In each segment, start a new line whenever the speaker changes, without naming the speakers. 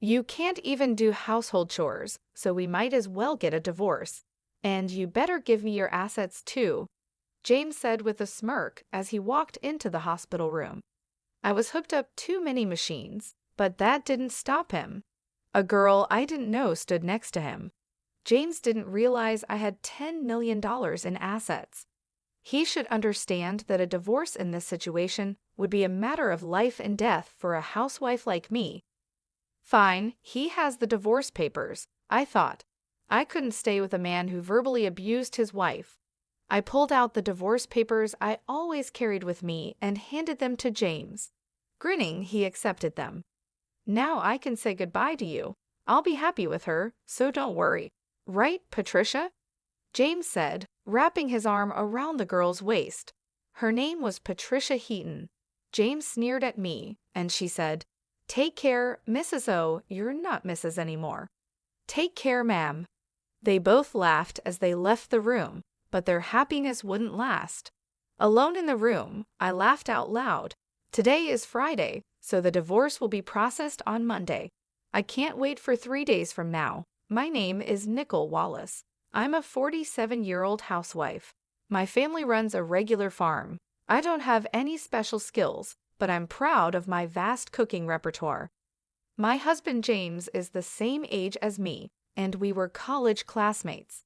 You can't even do household chores, so we might as well get a divorce. And you better give me your assets too, James said with a smirk as he walked into the hospital room. I was hooked up too many machines, but that didn't stop him. A girl I didn't know stood next to him. James didn't realize I had $10 million in assets. He should understand that a divorce in this situation would be a matter of life and death for a housewife like me. Fine, he has the divorce papers, I thought. I couldn't stay with a man who verbally abused his wife. I pulled out the divorce papers I always carried with me and handed them to James. Grinning, he accepted them. Now I can say goodbye to you. I'll be happy with her, so don't worry. Right, Patricia? James said, wrapping his arm around the girl's waist. Her name was Patricia Heaton. James sneered at me, and she said, "Take care, Mrs. O, you're not Mrs. anymore." "Take care, ma'am." They both laughed as they left the room, but their happiness wouldn't last. Alone in the room, I laughed out loud. Today is Friday, so the divorce will be processed on Monday. I can't wait for 3 days from now. My name is Nicole Wallace. I'm a 47-year-old housewife. My family runs a regular farm. I don't have any special skills, but I'm proud of my vast cooking repertoire. My husband James is the same age as me, and we were college classmates.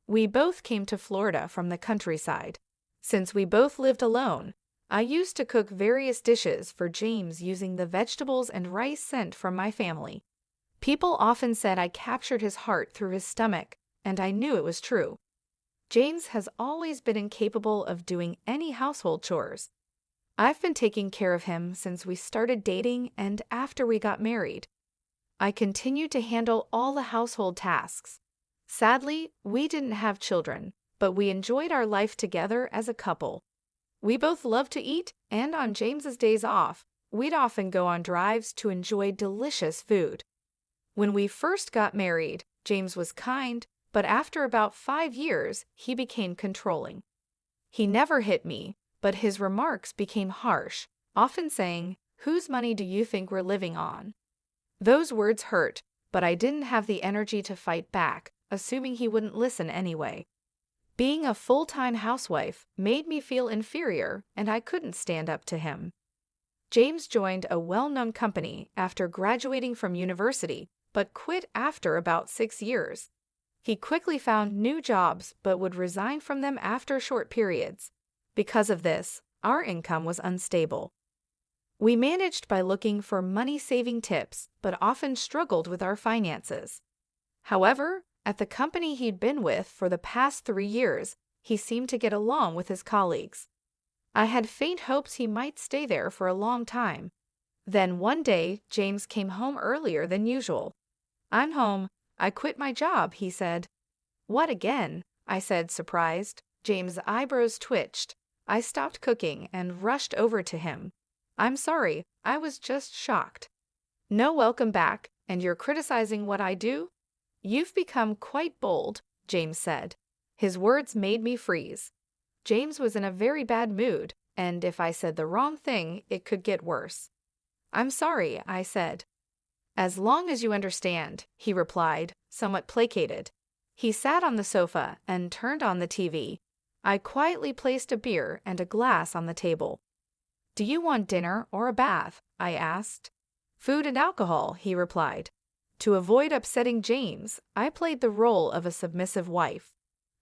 We both came to Florida from the countryside. Since we both lived alone, I used to cook various dishes for James using the vegetables and rice sent from my family. People often said I captured his heart through his stomach, and I knew it was true. James has always been incapable of doing any household chores. I've been taking care of him since we started dating and after we got married. I continued to handle all the household tasks. Sadly, we didn't have children, but we enjoyed our life together as a couple. We both loved to eat, and on James's days off, we'd often go on drives to enjoy delicious food. When we first got married, James was kind, but after about 5 years, he became controlling. He never hit me, but his remarks became harsh, often saying, "Whose money do you think we're living on?" Those words hurt, but I didn't have the energy to fight back, assuming he wouldn't listen anyway. Being a full-time housewife made me feel inferior, and I couldn't stand up to him. James joined a well-known company after graduating from university, but quit after about 6 years. He quickly found new jobs but would resign from them after short periods. Because of this, our income was unstable. We managed by looking for money-saving tips, but often struggled with our finances. However, at the company he'd been with for the past 3 years, he seemed to get along with his colleagues. I had faint hopes he might stay there for a long time. Then one day, James came home earlier than usual. "I'm home. I quit my job," he said. "What again?" I said, surprised. James' eyebrows twitched. I stopped cooking and rushed over to him. "I'm sorry, I was just shocked." "No, welcome back, and you're criticizing what I do?" "You've become quite bold," James said. His words made me freeze. James was in a very bad mood, and if I said the wrong thing, it could get worse. "I'm sorry," I said. "As long as you understand," he replied, somewhat placated. He sat on the sofa and turned on the TV. I quietly placed a beer and a glass on the table. "Do you want dinner or a bath?" I asked. "Food and alcohol," he replied. To avoid upsetting James, I played the role of a submissive wife.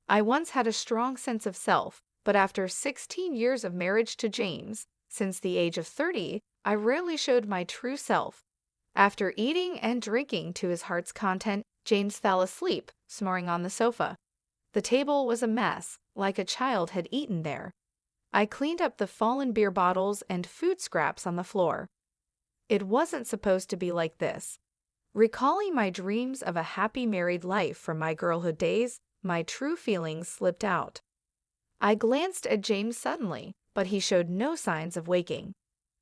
I once had a strong sense of self, but after 16 years of marriage to James, since the age of 30, I rarely showed my true self. After eating and drinking to his heart's content, James fell asleep, snoring on the sofa. The table was a mess, like a child had eaten there. I cleaned up the fallen beer bottles and food scraps on the floor. It wasn't supposed to be like this. Recalling my dreams of a happy married life from my girlhood days, my true feelings slipped out. I glanced at James suddenly, but he showed no signs of waking.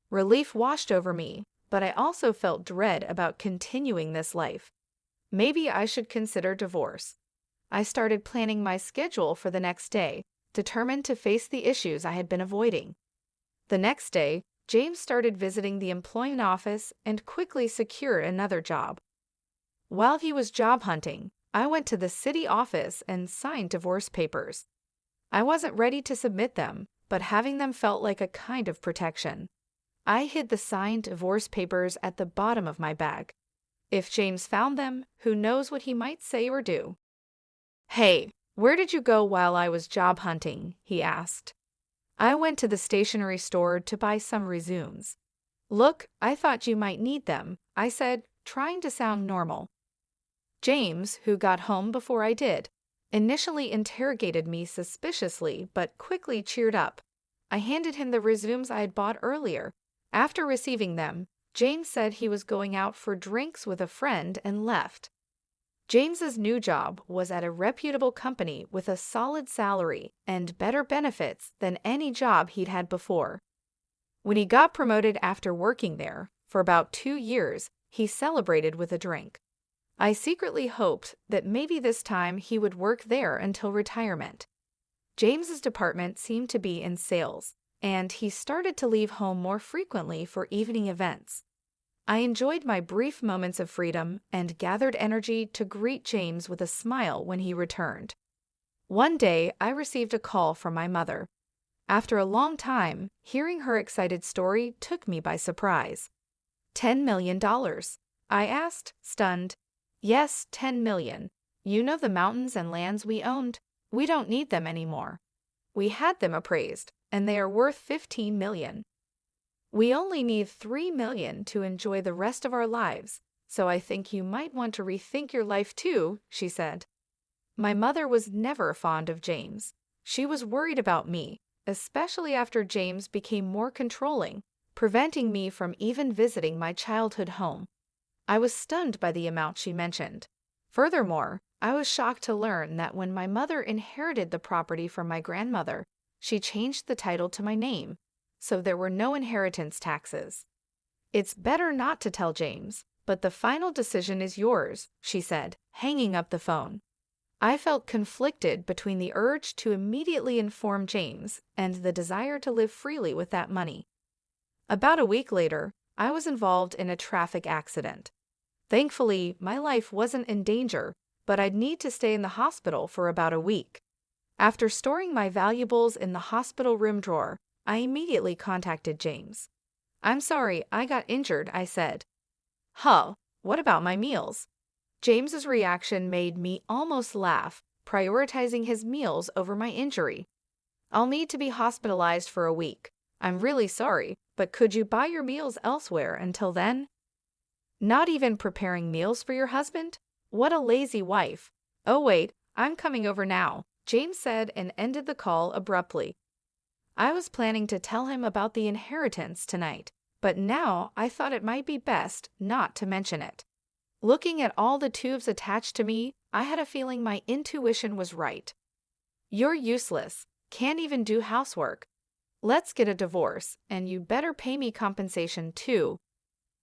Relief washed over me, but I also felt dread about continuing this life. Maybe I should consider divorce. I started planning my schedule for the next day, determined to face the issues I had been avoiding. The next day, James started visiting the employment office and quickly secured another job. While he was job hunting, I went to the city office and signed divorce papers. I wasn't ready to submit them, but having them felt like a kind of protection. I hid the signed divorce papers at the bottom of my bag. If James found them, who knows what he might say or do. "Hey, where did you go while I was job hunting?" he asked. "I went to the stationery store to buy some resumes." "Look, I thought you might need them," I said, trying to sound normal. James, who got home before I did, initially interrogated me suspiciously but quickly cheered up. I handed him the resumes I had bought earlier. After receiving them, James said he was going out for drinks with a friend and left. James's new job was at a reputable company with a solid salary and better benefits than any job he'd had before. When he got promoted after working there for about 2 years, he celebrated with a drink. I secretly hoped that maybe this time he would work there until retirement. James's department seemed to be in sales, and he started to leave home more frequently for evening events. I enjoyed my brief moments of freedom and gathered energy to greet James with a smile when he returned. One day, I received a call from my mother. After a long time, hearing her excited story took me by surprise. $10 million? I asked, stunned. "Yes, 10 million. You know the mountains and lands we owned? We don't need them anymore. We had them appraised, and they are worth 15 million. We only need 3 million to enjoy the rest of our lives, so I think you might want to rethink your life too," she said. My mother was never fond of James. She was worried about me, especially after James became more controlling, preventing me from even visiting my childhood home. I was stunned by the amount she mentioned. Furthermore, I was shocked to learn that when my mother inherited the property from my grandmother, she changed the title to my name, so there were no inheritance taxes. "It's better not to tell James, but the final decision is yours," she said, hanging up the phone. I felt conflicted between the urge to immediately inform James and the desire to live freely with that money. About a week later, I was involved in a traffic accident. Thankfully, my life wasn't in danger, but I'd need to stay in the hospital for about a week. After storing my valuables in the hospital room drawer, I immediately contacted James. "I'm sorry, I got injured," I said. "Huh, what about my meals?" James's reaction made me almost laugh, prioritizing his meals over my injury. "I'll need to be hospitalized for a week. I'm really sorry, but could you buy your meals elsewhere until then?" "Not even preparing meals for your husband? What a lazy wife. Oh wait, I'm coming over now," James said and ended the call abruptly. I was planning to tell him about the inheritance tonight, but now I thought it might be best not to mention it. Looking at all the tubes attached to me, I had a feeling my intuition was right. "You're useless, can't even do housework. Let's get a divorce, and you better pay me compensation too,"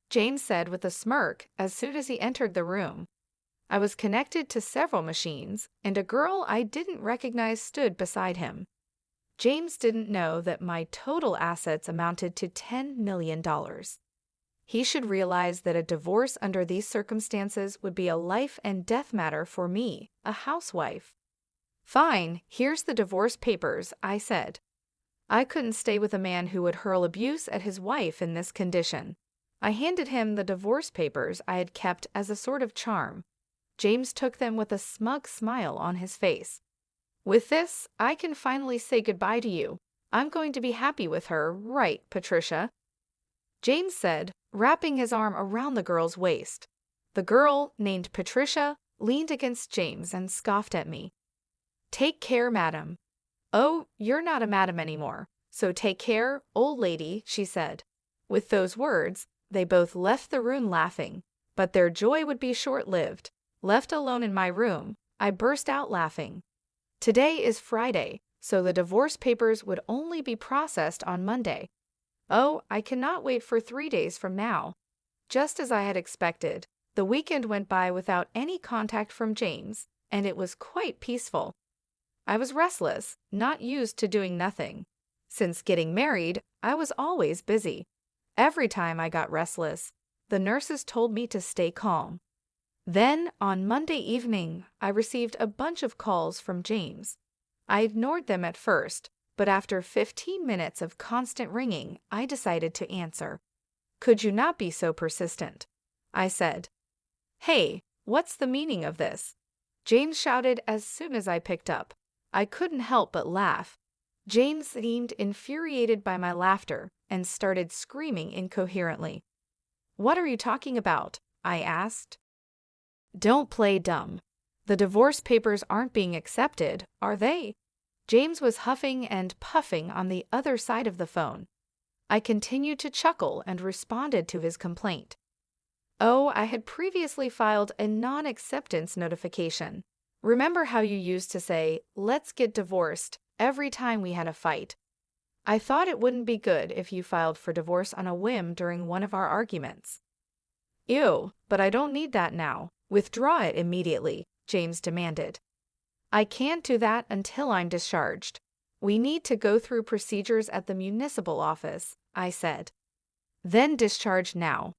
James said with a smirk as soon as he entered the room. I was connected to several machines, and a girl I didn't recognize stood beside him. James didn't know that my total assets amounted to $10 million. He should realize that a divorce under these circumstances would be a life and death matter for me, a housewife. "Fine, here's the divorce papers," I said. I couldn't stay with a man who would hurl abuse at his wife in this condition. I handed him the divorce papers I had kept as a sort of charm. James took them with a smug smile on his face. "With this, I can finally say goodbye to you. I'm going to be happy with her, right, Patricia?" James said, wrapping his arm around the girl's waist. The girl, named Patricia, leaned against James and scoffed at me. "Take care, madam." "Oh, you're not a madam anymore, so take care, old lady," she said. With those words, they both left the room laughing, but their joy would be short-lived. Left alone in my room, I burst out laughing. Today is Friday, so the divorce papers would only be processed on Monday. Oh, I cannot wait for 3 days from now. Just as I had expected, the weekend went by without any contact from James, and it was quite peaceful. I was restless, not used to doing nothing. Since getting married, I was always busy. Every time I got restless, the nurses told me to stay calm. Then, on Monday evening, I received a bunch of calls from James. I ignored them at first, but after 15 minutes of constant ringing, I decided to answer. "Could you not be so persistent?" I said. "Hey, what's the meaning of this?" James shouted as soon as I picked up. I couldn't help but laugh. James seemed infuriated by my laughter and started screaming incoherently. "What are you talking about?" I asked. "Don't play dumb. The divorce papers aren't being accepted, are they?" James was huffing and puffing on the other side of the phone. I continued to chuckle and responded to his complaint. Oh, I had previously filed a non-acceptance notification. Remember how you used to say, "Let's get divorced," every time we had a fight? I thought it wouldn't be good if you filed for divorce on a whim during one of our arguments. "Ew, but I don't need that now. Withdraw it immediately," James demanded. "I can't do that until I'm discharged. We need to go through procedures at the municipal office," I said. "Then discharge now."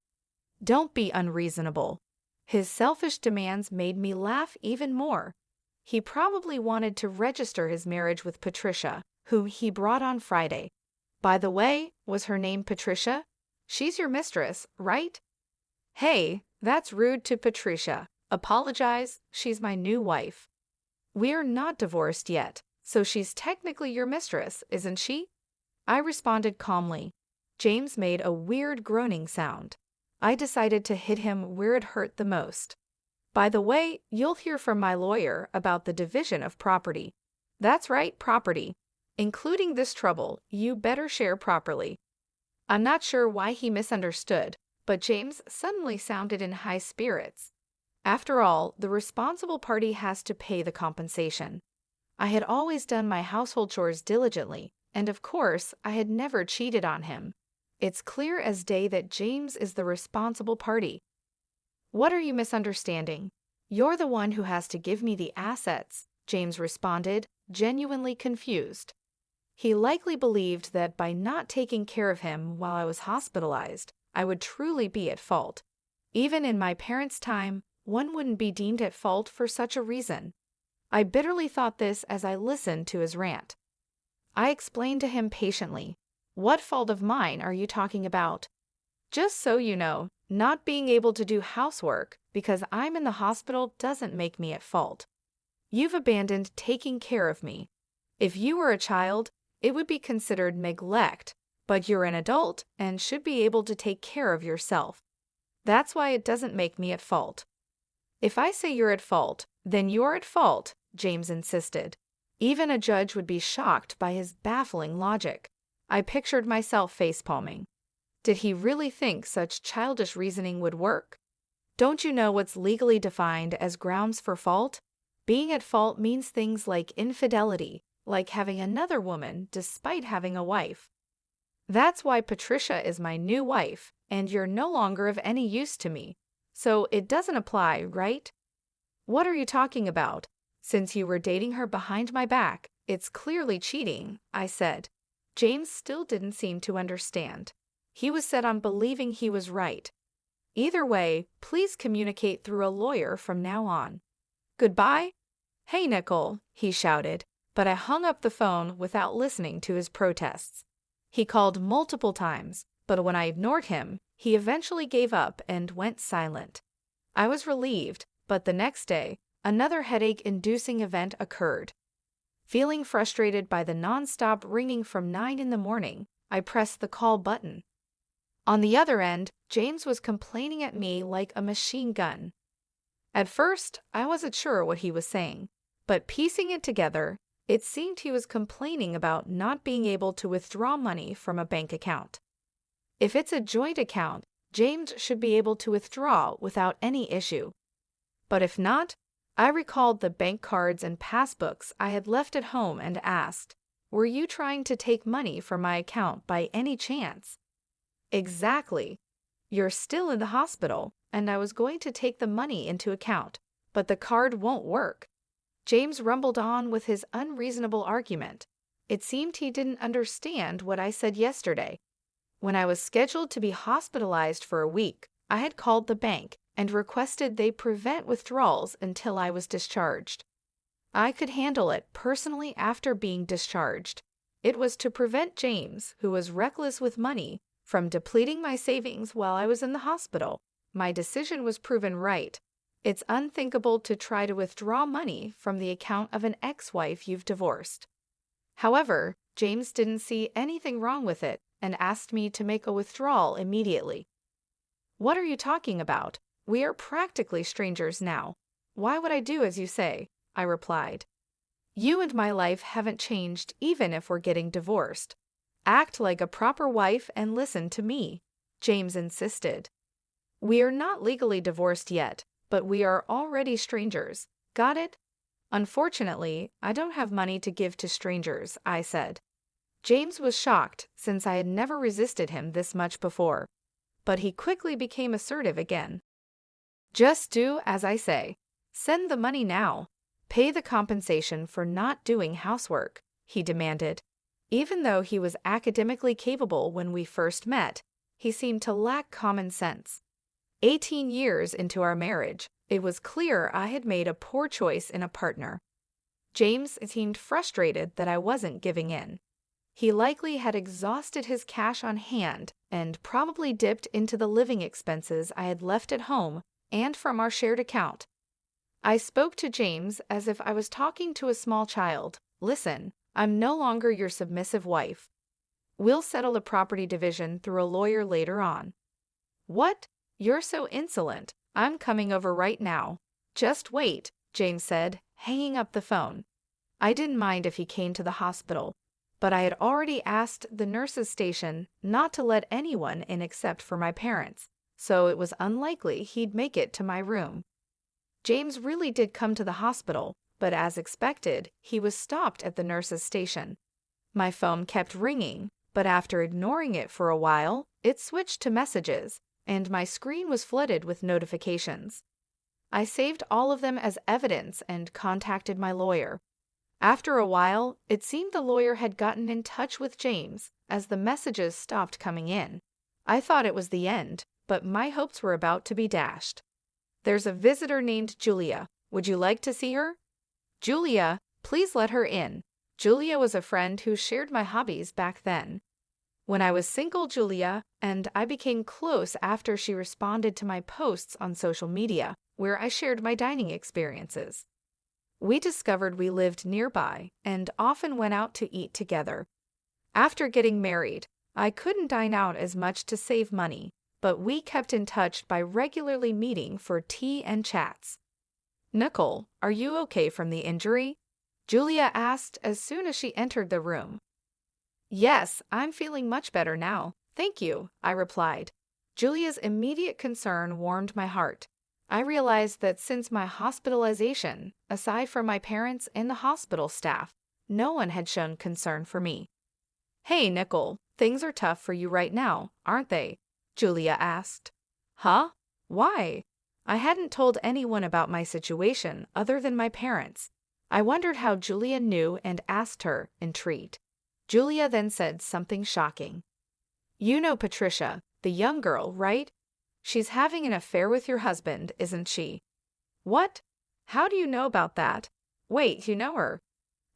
Don't be unreasonable. His selfish demands made me laugh even more. He probably wanted to register his marriage with Patricia, whom he brought on Friday. By the way, was her name Patricia? She's your mistress, right? Hey, that's rude to Patricia. Apologize, she's my new wife. We're not divorced yet, so she's technically your mistress, isn't she? I responded calmly. James made a weird groaning sound. I decided to hit him where it hurt the most. "By the way, you'll hear from my lawyer about the division of property." "That's right, property. Including this trouble, you better share properly." I'm not sure why he misunderstood, but James suddenly sounded in high spirits. After all, the responsible party has to pay the compensation. I had always done my household chores diligently, and of course, I had never cheated on him. It's clear as day that James is the responsible party. "What are you misunderstanding? You're the one who has to give me the assets," James responded, genuinely confused. He likely believed that by not taking care of him while I was hospitalized, I would truly be at fault. Even in my parents' time, one wouldn't be deemed at fault for such a reason. I bitterly thought this as I listened to his rant. I explained to him patiently. "What fault of mine are you talking about?" "Just so you know, not being able to do housework because I'm in the hospital doesn't make me at fault. You've abandoned taking care of me. If you were a child, it would be considered neglect, but you're an adult and should be able to take care of yourself. That's why it doesn't make me at fault." "If I say you're at fault, then you're at fault," James insisted. Even a judge would be shocked by his baffling logic. I pictured myself facepalming. Did he really think such childish reasoning would work? Don't you know what's legally defined as grounds for fault? Being at fault means things like infidelity, like having another woman despite having a wife. That's why Patricia is my new wife, and you're no longer of any use to me. So it doesn't apply, right? "What are you talking about? Since you were dating her behind my back, it's clearly cheating," I said. James still didn't seem to understand. He was set on believing he was right. "Either way, please communicate through a lawyer from now on." "Goodbye?" "Hey, Nicole," he shouted, but I hung up the phone without listening to his protests. He called multiple times, but when I ignored him, he eventually gave up and went silent. I was relieved, but the next day, another headache-inducing event occurred. Feeling frustrated by the non-stop ringing from 9 in the morning, I pressed the call button. On the other end, James was complaining at me like a machine gun. At first, I wasn't sure what he was saying, but piecing it together, it seemed he was complaining about not being able to withdraw money from a bank account. If it's a joint account, James should be able to withdraw without any issue. But if not, I recalled the bank cards and passbooks I had left at home and asked, "Were you trying to take money from my account by any chance?" "Exactly. You're still in the hospital, and I was going to take the money into account, but the card won't work." James rumbled on with his unreasonable argument. It seemed he didn't understand what I said yesterday. When I was scheduled to be hospitalized for a week, I had called the bank and requested they prevent withdrawals until I was discharged. I could handle it personally after being discharged. It was to prevent James, who was reckless with money, from depleting my savings while I was in the hospital. My decision was proven right. It's unthinkable to try to withdraw money from the account of an ex-wife you've divorced. However, James didn't see anything wrong with it and asked me to make a withdrawal immediately. What are you talking about? We are practically strangers now. Why would I do as you say? I replied. You and my life haven't changed even if we're getting divorced. Act like a proper wife and listen to me, James insisted. We are not legally divorced yet, but we are already strangers. Got it? Unfortunately, I don't have money to give to strangers, I said. James was shocked since I had never resisted him this much before, but he quickly became assertive again. Just do as I say. Send the money now. Pay the compensation for not doing housework, he demanded. Even though he was academically capable when we first met, he seemed to lack common sense. 18 years into our marriage, it was clear I had made a poor choice in a partner. James seemed frustrated that I wasn't giving in. He likely had exhausted his cash on hand and probably dipped into the living expenses I had left at home and from our shared account. I spoke to James as if I was talking to a small child. Listen, I'm no longer your submissive wife. We'll settle the property division through a lawyer later on. What? You're so insolent. I'm coming over right now. Just wait, James said, hanging up the phone. I didn't mind if he came to the hospital, but I had already asked the nurse's station not to let anyone in except for my parents, so it was unlikely he'd make it to my room. James really did come to the hospital, but as expected, he was stopped at the nurse's station. My phone kept ringing, but after ignoring it for a while, it switched to messages, and my screen was flooded with notifications. I saved all of them as evidence and contacted my lawyer. After a while, it seemed the lawyer had gotten in touch with James as the messages stopped coming in. I thought it was the end, but my hopes were about to be dashed. There's a visitor named Julia. Would you like to see her? Julia, please let her in. Julia was a friend who shared my hobbies back then. When I was single, Julia and I became close after she responded to my posts on social media, where I shared my dining experiences. We discovered we lived nearby and often went out to eat together. After getting married, I couldn't dine out as much to save money, but we kept in touch by regularly meeting for tea and chats. Nicole, are you okay from the injury? Julia asked as soon as she entered the room. Yes, I'm feeling much better now. Thank you, I replied. Julia's immediate concern warmed my heart. I realized that since my hospitalization, aside from my parents and the hospital staff, no one had shown concern for me. Hey, Nicole, things are tough for you right now, aren't they? Julia asked. Huh? Why? I hadn't told anyone about my situation other than my parents. I wondered how Julia knew and asked her, intrigued. Julia then said something shocking. You know Patricia, the young girl, right? She's having an affair with your husband, isn't she? What? How do you know about that? Wait, you know her?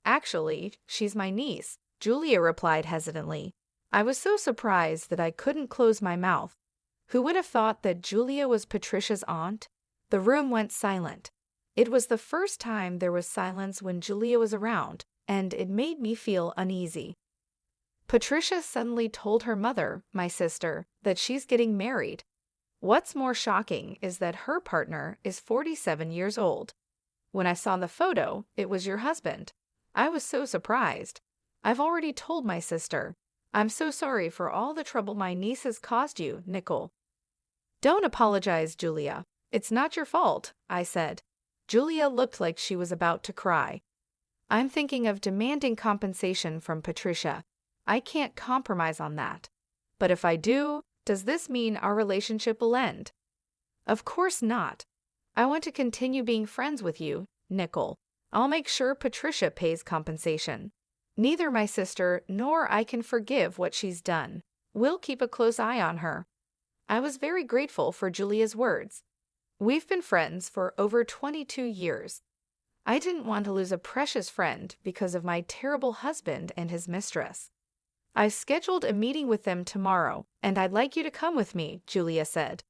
Actually, she's my niece, Julia replied hesitantly. I was so surprised that I couldn't close my mouth. Who would have thought that Julia was Patricia's aunt? The room went silent. It was the first time there was silence when Julia was around, and it made me feel uneasy. Patricia suddenly told her mother, my sister, that she's getting married. What's more shocking is that her partner is 47 years old. When I saw the photo, it was your husband. I was so surprised. I've already told my sister. I'm so sorry for all the trouble my niece has caused you, Nicole. Don't apologize, Julia. It's not your fault, I said. Julia looked like she was about to cry. I'm thinking of demanding compensation from Patricia. I can't compromise on that. But if I do, does this mean our relationship will end? Of course not. I want to continue being friends with you, Nicole. I'll make sure Patricia pays compensation. Neither my sister nor I can forgive what she's done. We'll keep a close eye on her. I was very grateful for Julia's words. We've been friends for over 22 years. I didn't want to lose a precious friend because of my terrible husband and his mistress. I scheduled a meeting with them tomorrow, and I'd like you to come with me, Julia said.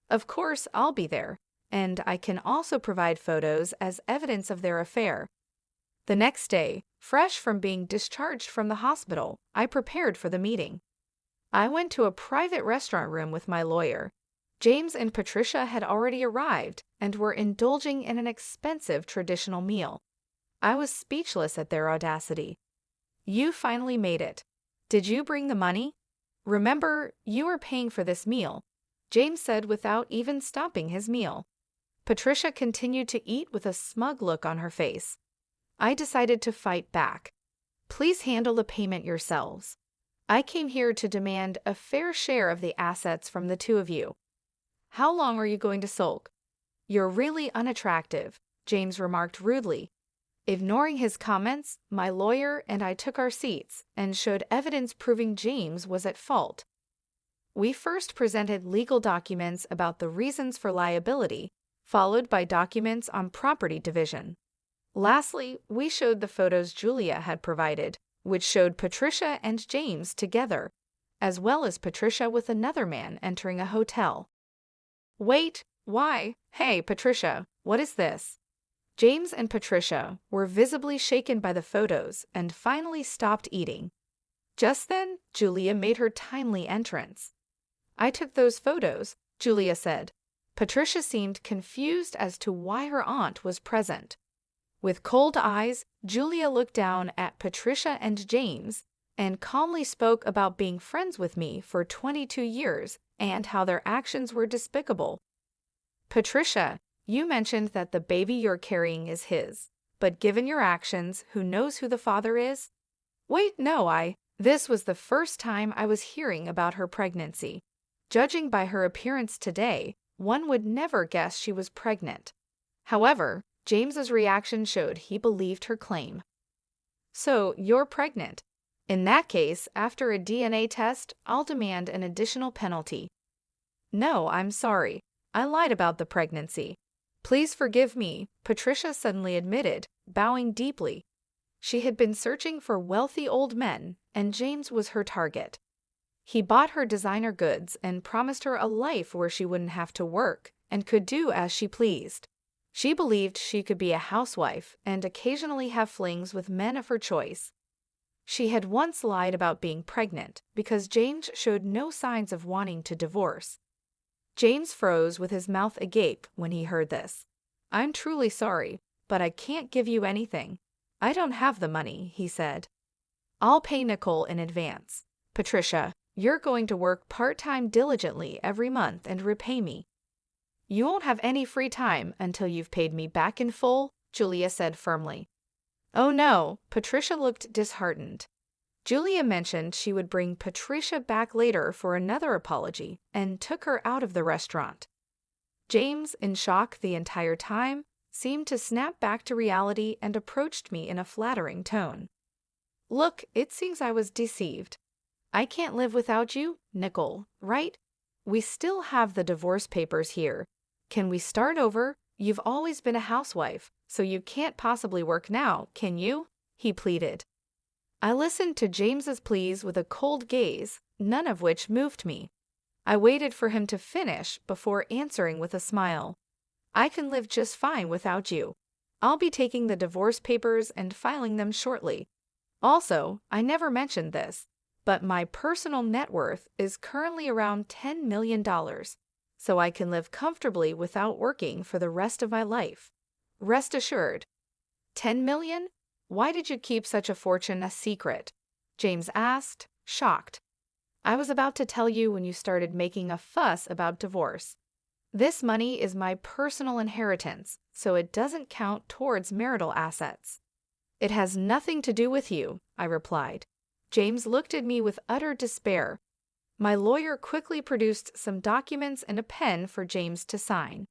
Of course, I'll be there, and I can also provide photos as evidence of their affair. The next day, fresh from being discharged from the hospital, I prepared for the meeting. I went to a private restaurant room with my lawyer. James and Patricia had already arrived and were indulging in an expensive traditional meal. I was speechless at their audacity. You finally made it. Did you bring the money? Remember, you are paying for this meal, James said without even stopping his meal. Patricia continued to eat with a smug look on her face. I decided to fight back. Please handle the payment yourselves. I came here to demand a fair share of the assets from the two of you. How long are you going to sulk? You're really unattractive, James remarked rudely. Ignoring his comments, my lawyer and I took our seats and showed evidence proving James was at fault. We first presented legal documents about the reasons for liability, followed by documents on property division. Lastly, we showed the photos Julia had provided, which showed Patricia and James together, as well as Patricia with another man entering a hotel. Wait, why? Hey, Patricia, what is this? James and Patricia were visibly shaken by the photos and finally stopped eating. Just then, Julia made her timely entrance. I took those photos, Julia said. Patricia seemed confused as to why her aunt was present. With cold eyes, Julia looked down at Patricia and James and calmly spoke about being friends with me for 22 years and how their actions were despicable. Patricia, you mentioned that the baby you're carrying is his, but given your actions, who knows who the father is? Wait, no, This was the first time I was hearing about her pregnancy. Judging by her appearance today, one would never guess she was pregnant. However, James's reaction showed he believed her claim. So, you're pregnant. In that case, after a DNA test, I'll demand an additional penalty. No, I'm sorry. I lied about the pregnancy. Please forgive me, Patricia suddenly admitted, bowing deeply. She had been searching for wealthy old men, and James was her target. He bought her designer goods and promised her a life where she wouldn't have to work and could do as she pleased. She believed she could be a housewife and occasionally have flings with men of her choice. She had once lied about being pregnant because James showed no signs of wanting to divorce. James froze with his mouth agape when he heard this. I'm truly sorry, but I can't give you anything. I don't have the money, he said. I'll pay Nicole in advance. Patricia, you're going to work part-time diligently every month and repay me. You won't have any free time until you've paid me back in full, Julia said firmly. Oh no, Patricia looked disheartened. Julia mentioned she would bring Patricia back later for another apology and took her out of the restaurant. James, in shock the entire time, seemed to snap back to reality and approached me in a flattering tone. Look, it seems I was deceived. I can't live without you, Nicole, right? We still have the divorce papers here. Can we start over? You've always been a housewife, so you can't possibly work now, can you? He pleaded. I listened to James's pleas with a cold gaze, none of which moved me. I waited for him to finish before answering with a smile. I can live just fine without you. I'll be taking the divorce papers and filing them shortly. Also, I never mentioned this, but my personal net worth is currently around $10 million, so I can live comfortably without working for the rest of my life. Rest assured. 10 million? Why did you keep such a fortune a secret? James asked, shocked. I was about to tell you when you started making a fuss about divorce. This money is my personal inheritance, so it doesn't count towards marital assets. It has nothing to do with you, I replied. James looked at me with utter despair. My lawyer quickly produced some documents and a pen for James to sign.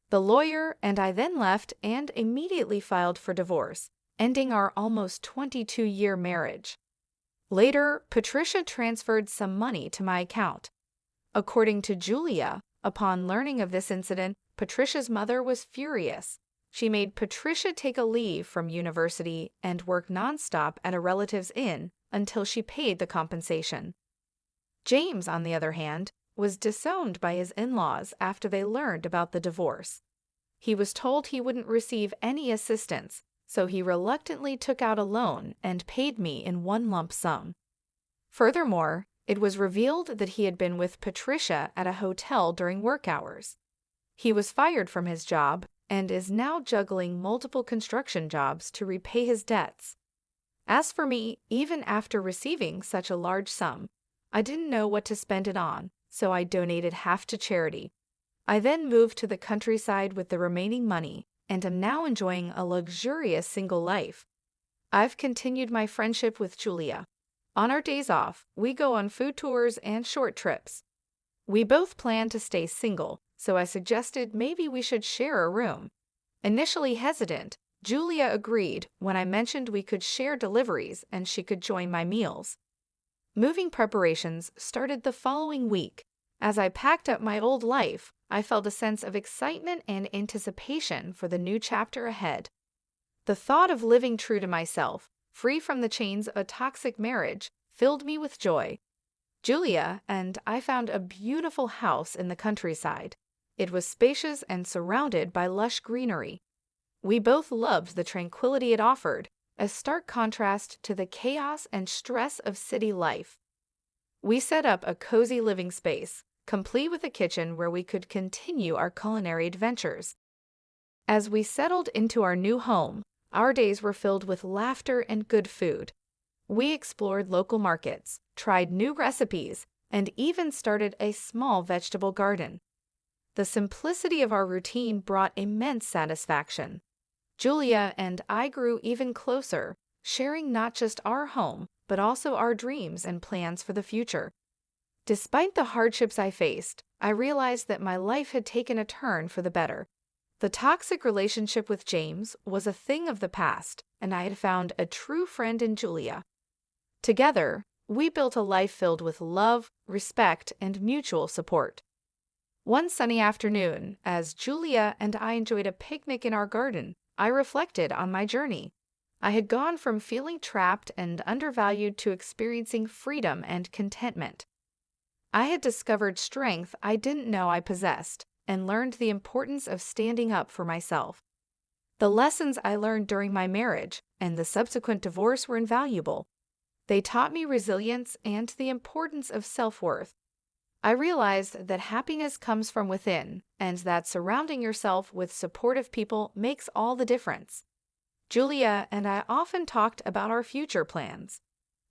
The lawyer and I then left and immediately filed for divorce, ending our almost 22-year marriage. Later, Patricia transferred some money to my account. According to Julia, upon learning of this incident, Patricia's mother was furious. She made Patricia take a leave from university and work nonstop at a relative's inn until she paid the compensation. James, on the other hand, was disowned by his in-laws after they learned about the divorce. He was told he wouldn't receive any assistance, so he reluctantly took out a loan and paid me in one lump sum. Furthermore, it was revealed that he had been with Patricia at a hotel during work hours. He was fired from his job and is now juggling multiple construction jobs to repay his debts. As for me, even after receiving such a large sum, I didn't know what to spend it on, so I donated half to charity. I then moved to the countryside with the remaining money and am now enjoying a luxurious single life. I've continued my friendship with Julia. On our days off, we go on food tours and short trips. We both plan to stay single, so I suggested maybe we should share a room. Initially hesitant, Julia agreed when I mentioned we could share deliveries and she could join my meals. Moving preparations started the following week. As I packed up my old life, I felt a sense of excitement and anticipation for the new chapter ahead. The thought of living true to myself, free from the chains of a toxic marriage, filled me with joy. Julia and I found a beautiful house in the countryside. It was spacious and surrounded by lush greenery. We both loved the tranquility it offered, a stark contrast to the chaos and stress of city life. We set up a cozy living space, complete with a kitchen where we could continue our culinary adventures. As we settled into our new home, our days were filled with laughter and good food. We explored local markets, tried new recipes, and even started a small vegetable garden. The simplicity of our routine brought immense satisfaction. Julia and I grew even closer, sharing not just our home, but also our dreams and plans for the future. Despite the hardships I faced, I realized that my life had taken a turn for the better. The toxic relationship with James was a thing of the past, and I had found a true friend in Julia. Together, we built a life filled with love, respect, and mutual support. One sunny afternoon, as Julia and I enjoyed a picnic in our garden, I reflected on my journey. I had gone from feeling trapped and undervalued to experiencing freedom and contentment. I had discovered strength I didn't know I possessed and learned the importance of standing up for myself. The lessons I learned during my marriage and the subsequent divorce were invaluable. They taught me resilience and the importance of self-worth. I realized that happiness comes from within and that surrounding yourself with supportive people makes all the difference. Julia and I often talked about our future plans.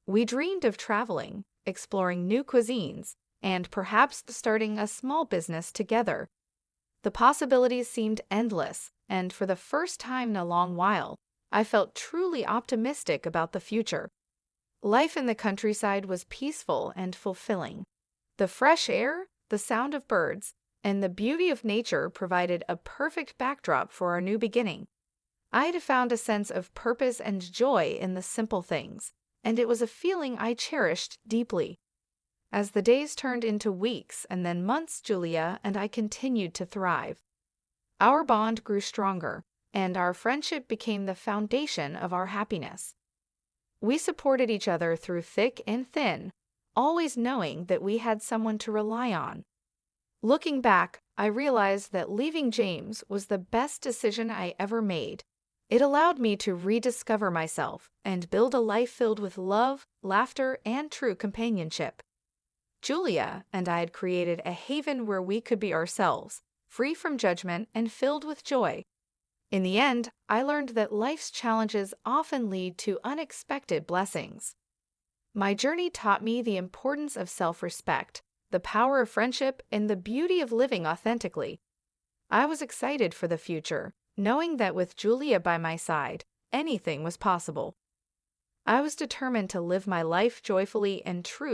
We dreamed of traveling, exploring new cuisines, and perhaps starting a small business together. The possibilities seemed endless, and for the first time in a long while, I felt truly optimistic about the future. Life in the countryside was peaceful and fulfilling. The fresh air, the sound of birds, and the beauty of nature provided a perfect backdrop for our new beginning. I had found a sense of purpose and joy in the simple things, and it was a feeling I cherished deeply. As the days turned into weeks and then months, Julia and I continued to thrive. Our bond grew stronger, and our friendship became the foundation of our happiness. We supported each other through thick and thin, always knowing that we had someone to rely on. Looking back, I realized that leaving James was the best decision I ever made. It allowed me to rediscover myself and build a life filled with love, laughter, and true companionship. Julia and I had created a haven where we could be ourselves, free from judgment and filled with joy. In the end, I learned that life's challenges often lead to unexpected blessings. My journey taught me the importance of self-respect, the power of friendship, and the beauty of living authentically. I was excited for the future, knowing that with Julia by my side, anything was possible. I was determined to live my life joyfully and true